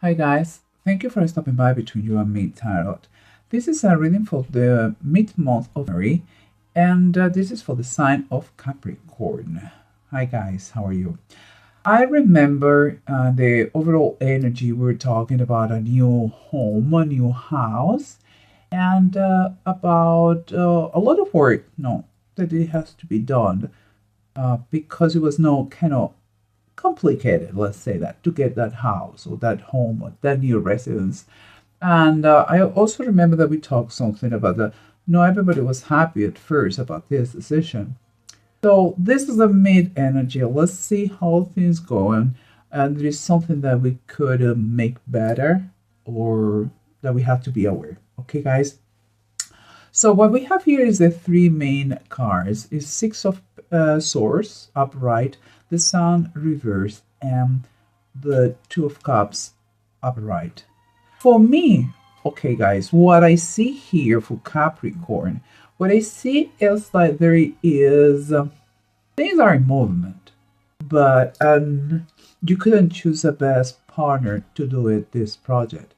Hi guys, thank you for stopping by Between You and Me Tarot. This is a reading for the mid-month of February, and this is for the sign of Capricorn. Hi guys, how are you? I remember the overall energy we were talking about a new home, a new house, and about a lot of work, no, that it has to be done because it was no kind of complicated, let's say that, to get that house or that home or that new residence. And I also remember that we talked something about the no, everybody was happy at first about this decision. So this is a mid energy. Let's see how things go, and there is something that we could make better or that we have to be aware. Okay, guys. So what we have here is the three main cards. Is Six of Swords upright, the Sun reversed, and the Two of Cups upright. For me, okay guys, what I see here for Capricorn, what I see is like there is things are in movement, but you couldn't choose the best partner to do it this project.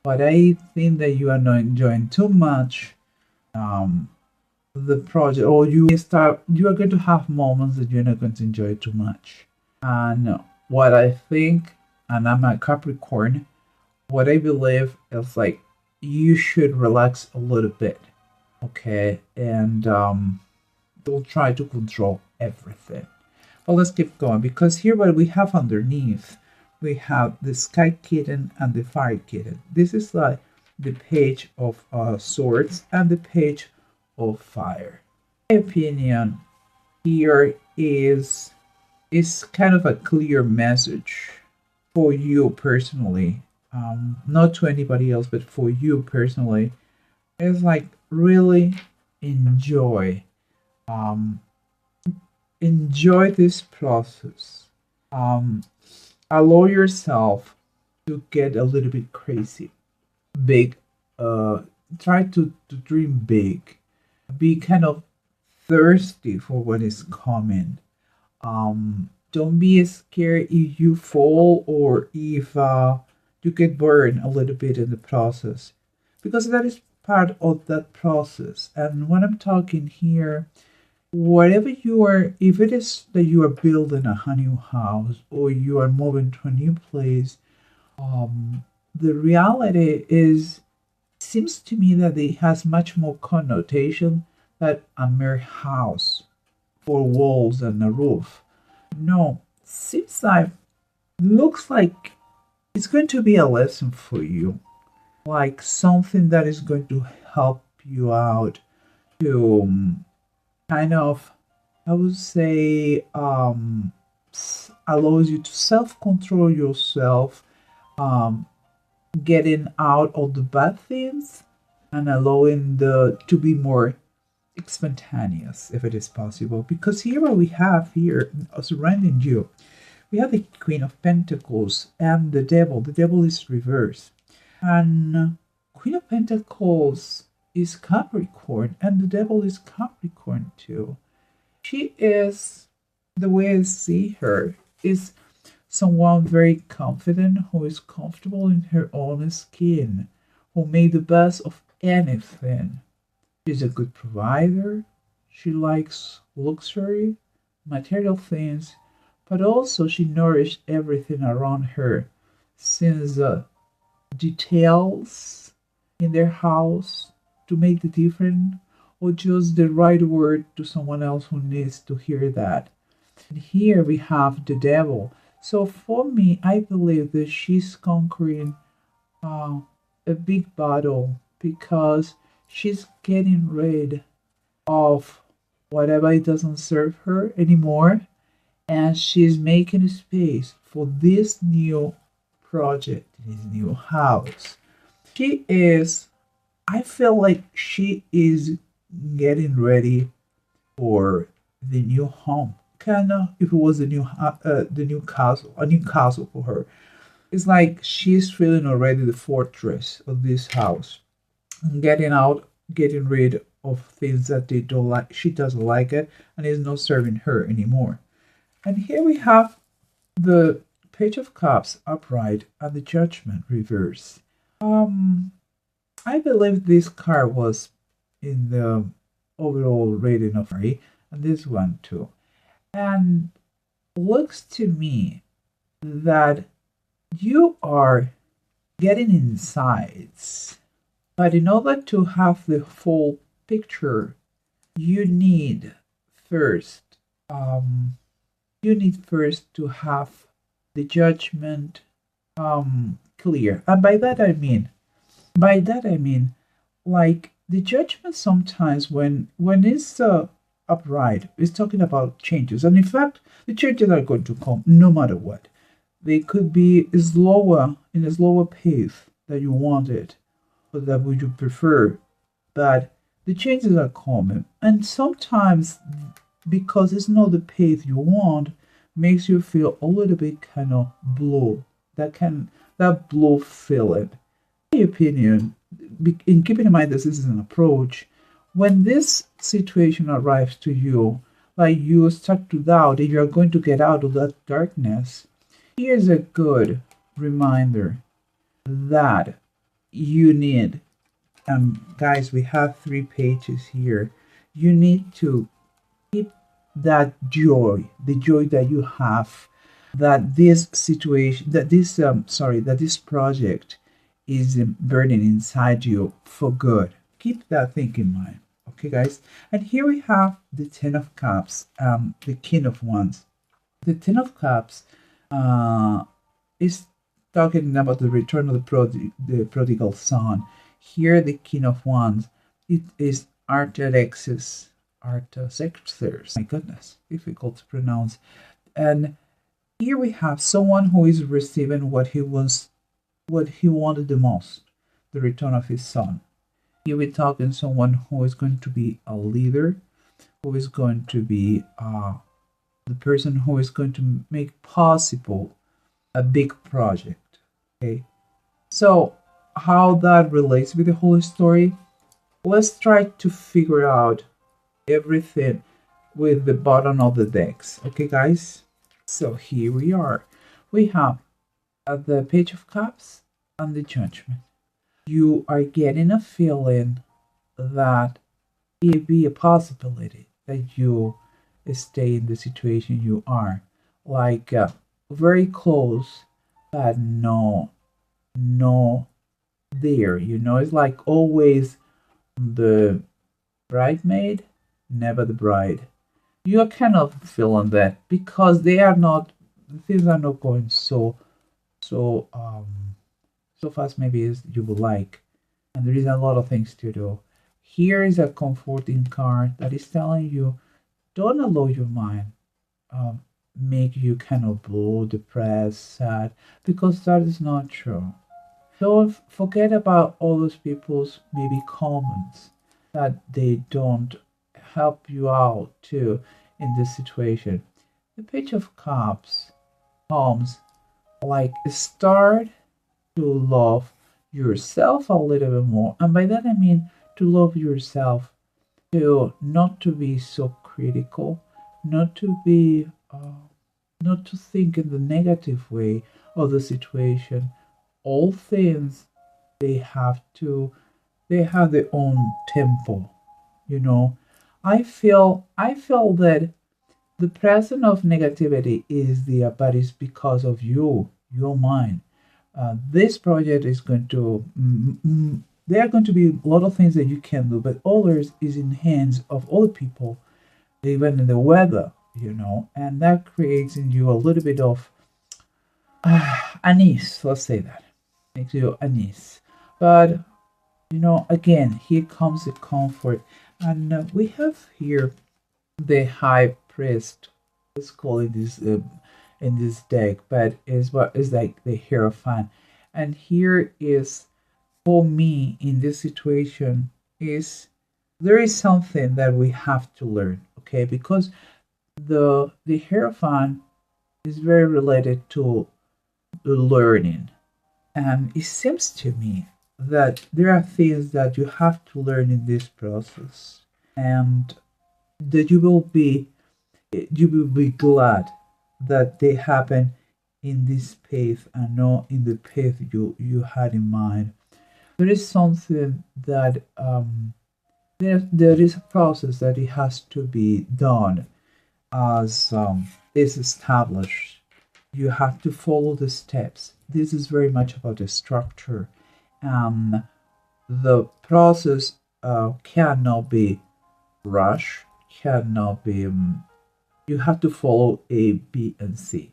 But I think that you are not enjoying too much the project, or you are going to have moments that you're not going to enjoy too much. And what I think, and I'm a Capricorn, what I believe is like you should relax a little bit, okay, and don't try to control everything. But let's keep going, because here what we have underneath, we have the Sky Kitten and the Fire Kitten. This is like the Page of Swords and the Page of Fire. My opinion here is kind of a clear message for you personally, not to anybody else, but for you personally. It's like really enjoy this process. Allow yourself to get a little bit crazy, big. Try to dream big. Be kind of thirsty for what is coming. Don't be scared if you fall or if you get burned a little bit in the process, because that is part of that process. And when I'm talking here, whatever you are, if it is that you are building a new house or you are moving to a new place, the reality is, seems to me that it has much more connotation than a mere house, four walls and a roof. No, seems like, looks like it's going to be a lesson for you, like something that is going to help you out to kind of, I would say, allows you to self-control yourself, getting out of the bad things and allowing to be more spontaneous if it is possible. Because here what we have here surrounding you, we have the Queen of Pentacles and the Devil. The Devil is reversed, and Queen of Pentacles is Capricorn and the Devil is Capricorn too. She is, the way I see her, is someone very confident, who is comfortable in her own skin, who made the best of anything. She's a good provider. She likes luxury, material things, but also she nourished everything around her, since details in their house to make the difference, or just the right word to someone else who needs to hear that. And here we have the Devil. So for me, I believe that she's conquering a big battle, because she's getting rid of whatever it doesn't serve her anymore, and she's making space for this new project, this new house. She is, I feel like she is getting ready for the new home. Kind of, if it was the new castle, a new castle for her. It's like she's feeling already the fortress of this house, getting out, getting rid of things that they don't like. She doesn't like it, and it's not serving her anymore. And here we have the Page of Cups upright and the Judgment reverse. I believe this card was in the overall rating of Mary, and this one too. And looks to me that you are getting insights, but in order to have the full picture, you need first to have the Judgment clear. And by that I mean like the Judgment sometimes when it's upright, it's talking about changes. And in fact, the changes are going to come no matter what. They could be slower, in a slower pace that you wanted or that would you prefer. But the changes are coming. And sometimes because it's not the pace you want, makes you feel a little bit kind of blue. That blue feeling. In my opinion, in keeping in mind that this is an approach, when this situation arrives to you, like you start to doubt if you're going to get out of that darkness, here's a good reminder that you need, guys, we have 3 pages here. You need to keep that joy, the joy that you have, that this situation, that this project is burning inside you for good. Keep that thing in mind, okay, guys? And here we have the Ten of Cups, the King of Wands. The Ten of Cups is talking about the return of the prodigal son. Here, the King of Wands, it is Artaxerxes. My goodness, difficult to pronounce. And here we have someone who is receiving what he wanted the most, the return of his son. Here we're talking someone who is going to be a leader, who is going to be the person who is going to make possible a big project. Okay, so how that relates with the whole story, let's try to figure out everything with the bottom of the decks. Okay, guys, so here we are. We have the Page of Cups and the Judgment. You are getting a feeling that it be a possibility that you stay in the situation you are, like very close, but no there. It's like always the bridesmaid, never the bride. You are kind of feeling that because things are not going so fast maybe as you would like, and there is a lot of things to do. Here is a comforting card that is telling you, don't allow your mind make you kind of blue, depressed, sad, because that is not true. Don't forget about all those people's maybe comments that they don't help you out too in this situation. The Page of Cups comes like start to love yourself a little bit more, and by that I mean to love yourself, to not to be so critical, not to be not to think in the negative way of the situation. All things, they have their own tempo. I feel that the presence of negativity is there, but it's because of your mind. This project is going to there are going to be a lot of things that you can do, but others is in hands of other people, even in the weather, and that creates in you a little bit of unease. Let's say that makes you unease, but again, here comes the comfort, and we have here the High Priest. Let's call it this in this deck, but is what is like the Hierophant. And here is, for me in this situation, is there is something that we have to learn, okay? Because the Hierophant is very related to the learning, and it seems to me that there are things that you have to learn in this process, and that you will be glad that they happen in this path and not in the path you had in mind. There is something that there is a process that it has to be done as is established. You have to follow the steps. This is very much about the structure. Um, the process cannot be rushed, cannot be, you have to follow A, B, and C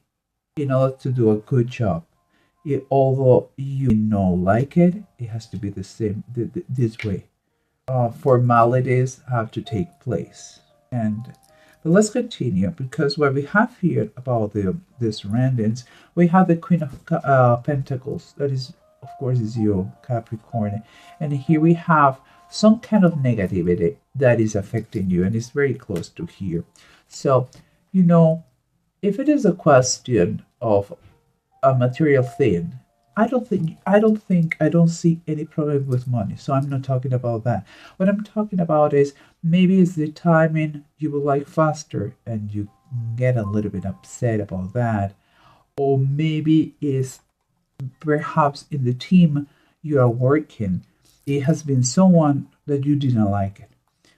in order to do a good job. Although you know like it, it has to be the same this way. Formalities have to take place. And but let's continue because what we have here about the surroundings, we have the Queen of Pentacles. That is, of course, is you, Capricorn, and here we have some kind of negativity that is affecting you, and it's very close to here. So, you know, if it is a question of a material thing, I don't see any problem with money. So I'm not talking about that. What I'm talking about is maybe it's the timing you would like faster and you get a little bit upset about that. Or maybe it's perhaps in the team you are working, it has been someone that you didn't like it.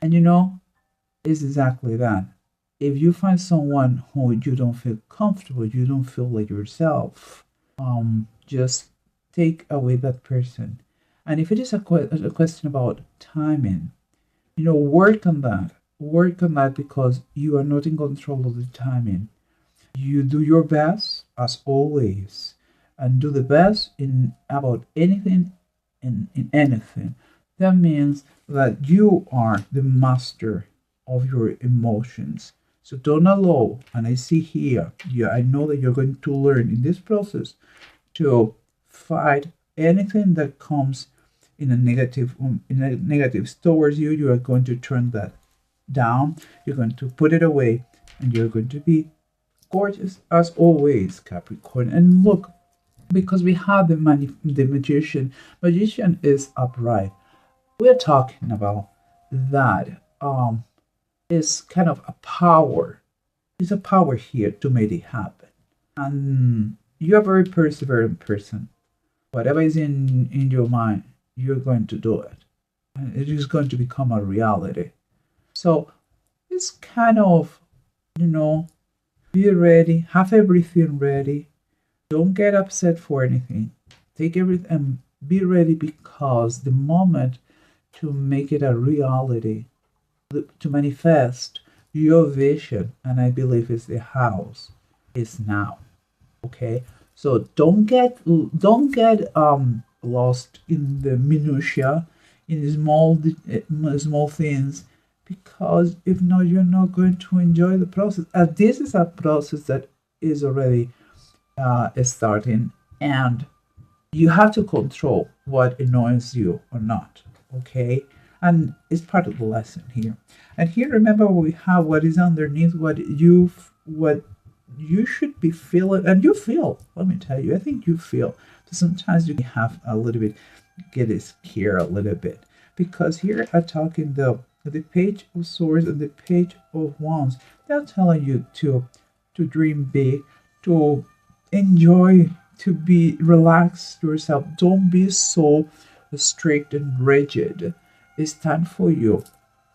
And you know, it's exactly that. If you find someone who you don't feel comfortable, you don't feel like yourself, just take away that person. And if it is a question about timing, you know, work on that. Work on that because you are not in control of the timing. You do your best as always, and do the best in about anything in anything. That means that you are the master of your emotions. So don't allow, and I see here, yeah, I know that you're going to learn in this process to fight anything that comes in a negatives towards you. You are going to turn that down. You're going to put it away, and you're going to be gorgeous as always, Capricorn. And look, because we have the magician. Magician is upright. We're talking about that. Is kind of a power. It's a power here to make it happen. And you're a very perseverant person. Whatever is in your mind, you're going to do it. And it is going to become a reality. So it's kind of, you know, be ready, have everything ready. Don't get upset for anything. Take everything and be ready because the moment to make it a reality, to manifest your vision, and I believe it's the house, is now. Okay, so don't get lost in the minutia, in the small things, because if not, you're not going to enjoy the process. And this is a process that is already starting, and you have to control what annoys you or not. Okay, and it's part of the lesson here. And here, remember, we have what is underneath, what you should be feeling, and you feel. Let me tell you, I think you feel. So sometimes you have a little bit get scared a little bit because here I'm talking the page of swords and the page of wands. They're telling you to dream big, to enjoy, to be relaxed yourself. Don't be so strict and rigid. It's time for you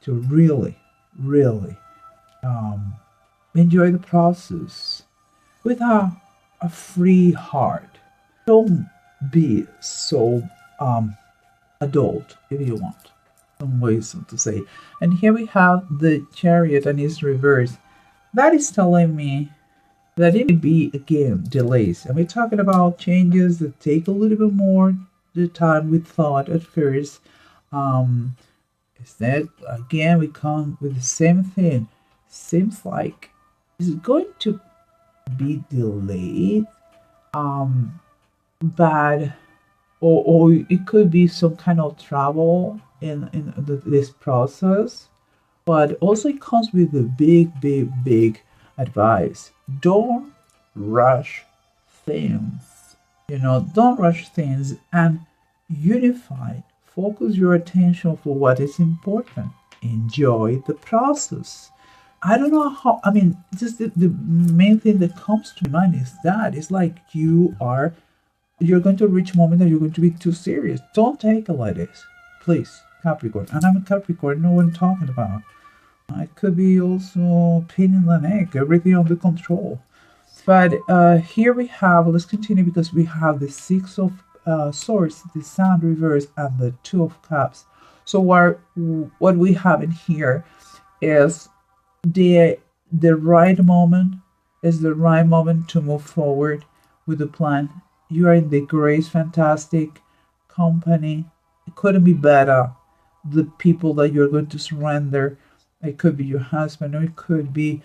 to really, really enjoy the process with a free heart. Don't be so adult if you want. Some ways to say. And here we have the Chariot and its reverse. That is telling me that it may be again delays. And we're talking about changes that take a little bit more the time we thought at first. Instead, again, we come with the same thing. Seems like it's going to be delayed, but or it could be some kind of trouble in this process. But also, it comes with a big advice. Don't rush things. You know, don't rush things and unify. Focus your attention for what is important. Enjoy the process. I don't know how. I mean, just the main thing that comes to mind is that it's like you're going to reach a moment that you're going to be too serious. Don't take it like this, please, Capricorn. And I'm a Capricorn. Know what I'm talking about. It could be also pain in the neck, everything under control. But here we have. Let's continue because we have the Six of Swords, the Sun reverse, and the Two of Cups. So what we have in here is the right moment is the right moment to move forward with the plan. You are in the great, fantastic company. It couldn't be better. The people that you're going to surrender, it could be your husband, or it could be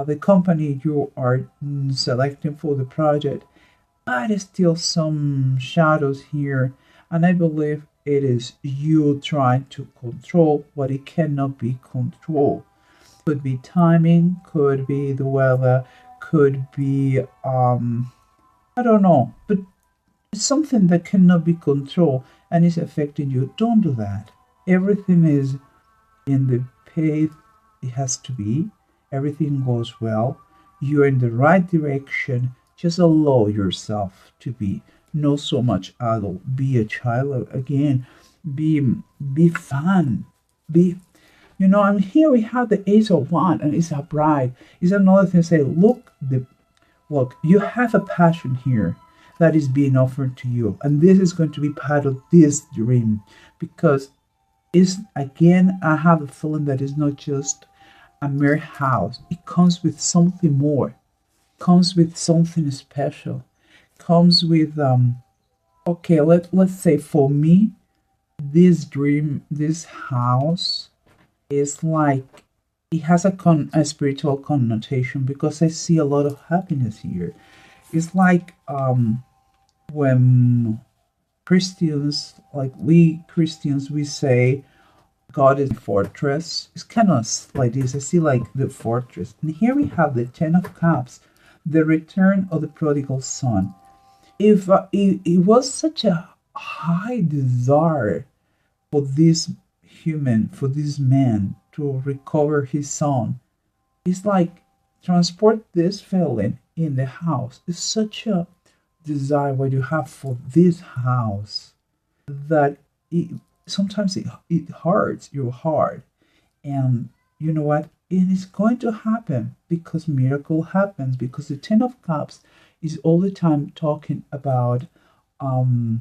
the company you are selecting for the project. But there's still some shadows here, and I believe it is you trying to control what it cannot be controlled. Could be timing, could be the weather, could be I don't know, but it's something that cannot be controlled and is affecting you. Don't do that. Everything is in the path it has to be. Everything goes well. You're in the right direction. Just allow yourself to be not so much adult. Be a child again. Be be fun. Be and here we have the Ace of Wands, and it's a bride. It's another thing. Say, look, you have a passion here that is being offered to you, and this is going to be part of this dream because it's again. I have a feeling that it's not just a mere house. It comes with something more. It comes with something special. It comes with Okay, let's say for me, this dream, this house is like it has a spiritual connotation because I see a lot of happiness here. It's like when Christians, like we Christians, we say God is a fortress. It's kind of like this. I see like the fortress, and here we have the Ten of Cups, the return of the prodigal son. If it was such a high desire for this human, for this man to recover his son. It's like transport this feeling in the house. It's such a desire what you have for this house that sometimes it hurts your heart. And you know what? It is going to happen because miracle happens because the Ten of Cups is all the time talking about um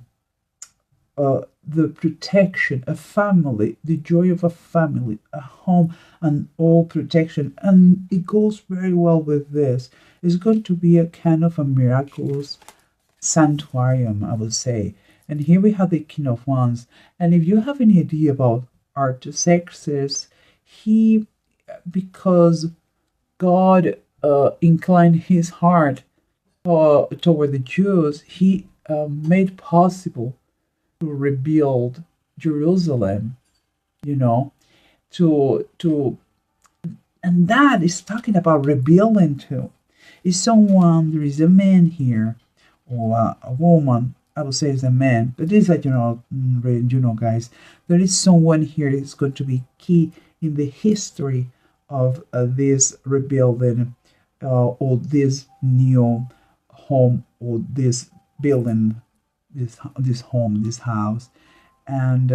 the protection, a family, the joy of a family, a home, and all protection. And it goes very well with this. It's going to be a kind of a miraculous sanctuarium, I would say. And here we have the King of Wands. And if you have any idea about Artaxerxes, he, because God inclined his heart toward the Jews, he made possible to rebuild Jerusalem, you know, to and that is talking about rebuilding too. Is someone there is a man here or a woman? I would say it's a man, but this is a general range, guys. There is someone here that's going to be key in the history of this rebuilding or this new home or this building this home, this house, and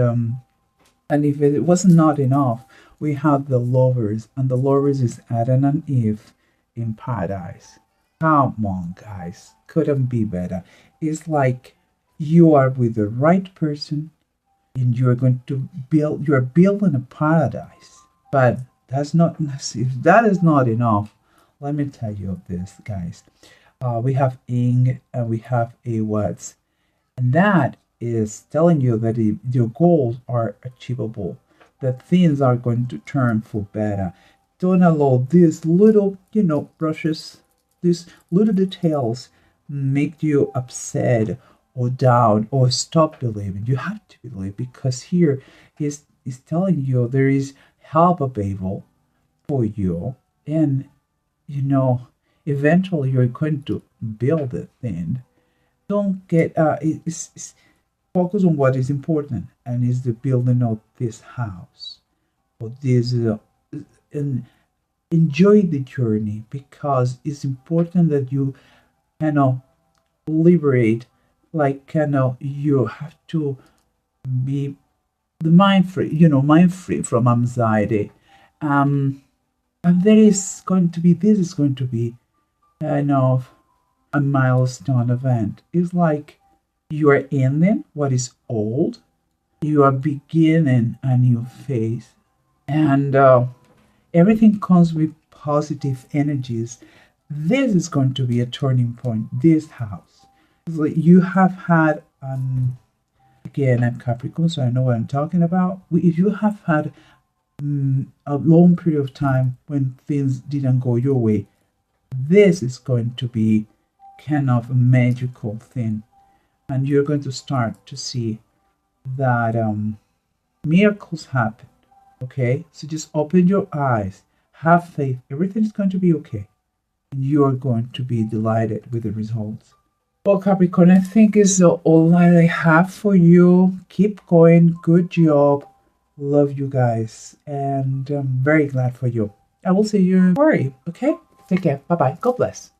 if it was not enough, we have the lovers, and the lovers is Adam and Eve in paradise. Come on, guys, couldn't be better. It's like you are with the right person, and you're going to build. You're building a paradise, but that's not. If that is not enough, let me tell you of this, guys. We have Ing and we have a Watts. And that is telling you that your goals are achievable, that things are going to turn for better. Don't allow these little, brushes, these little details make you upset or down or stop believing. You have to believe because here is telling you there is help available for you. And, eventually you're going to build a thing. Don't get it's focus on what is important and is the building of this house or this and enjoy the journey, because it's important that you kind of liberate, like kind of you have to be the mind free, mind free from anxiety. And there is going to be, this is going to be kind of a milestone event. It's like you are ending what is old, you are beginning a new phase, and everything comes with positive energies. This is going to be a turning point, this house. So you have had, again, I'm Capricorn, so I know what I'm talking about. If you have had a long period of time when things didn't go your way, this is going to be kind of a magical thing, and you're going to start to see that miracles happen. Okay, so just open your eyes, have faith, everything is going to be okay, and you're going to be delighted with the results. Well, Capricorn, I think is all that I have for you. Keep going, good job. Love you guys, and I'm very glad for you. I will see you in February. Okay, take care. Bye bye. God bless.